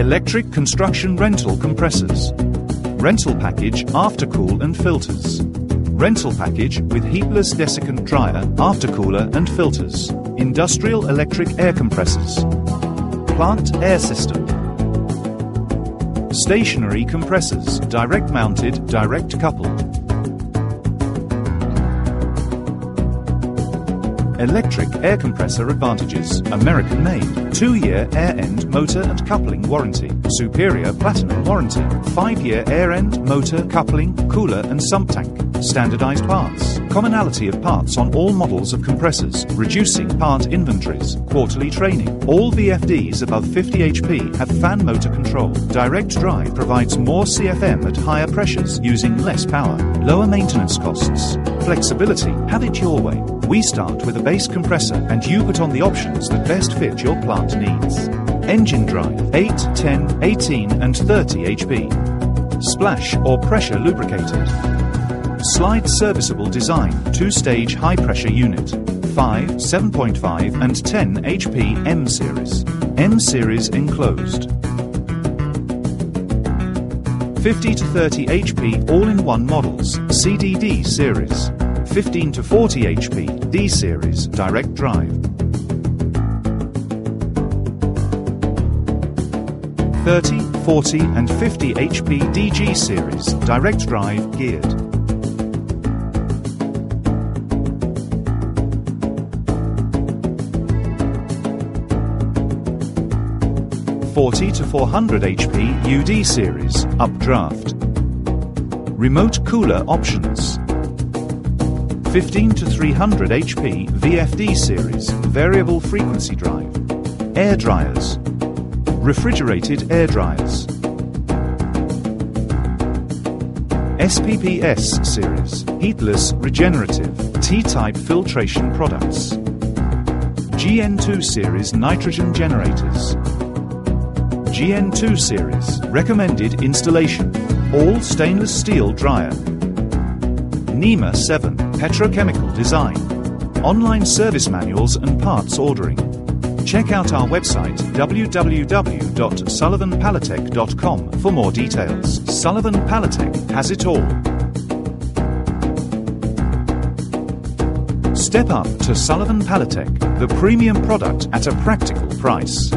Electric construction rental compressors. Rental package, aftercool and filters. Rental package with heatless desiccant dryer, aftercooler and filters. Industrial electric air compressors. Plant air system. Stationary compressors, direct mounted, direct coupled. Electric air compressor advantages, American made, 2-year air end motor and coupling warranty, superior platinum warranty, 5-year air end, motor, coupling, cooler and sump tank, standardized parts, commonality of parts on all models of compressors, reducing part inventories, quarterly training. All VFDs above 50 HP have fan motor control. Direct drive provides more CFM at higher pressures using less power, lower maintenance costs. Flexibility, have it your way. We start with a base compressor and you put on the options that best fit your plant needs. Engine drive, 8, 10, 18 and 30 HP. Splash or pressure lubricated. Slide serviceable design, 2-stage high-pressure unit, 5, 7.5 and 10 HP M-Series. M-Series enclosed. 50 to 30 HP all-in-one models, CDD series. 15 to 40 HP D-Series direct drive. 30, 40 and 50 HP DG series direct drive geared. 40 to 400 HP UD series updraft. Remote cooler options. 15 to 300 HP VFD series variable frequency drive. Air dryers. Refrigerated air dryers. SPPS-Series Heatless Regenerative T-type filtration products. GN2 series nitrogen generators. GN2 series recommended installation. All stainless steel dryer. NEMA 7 Petrochemical design. Online service manuals and parts ordering. Check out our website www.sullivanpalatek.com for more details. Sullivan Palatek has it all. Step up to Sullivan Palatek, the premium product at a practical price.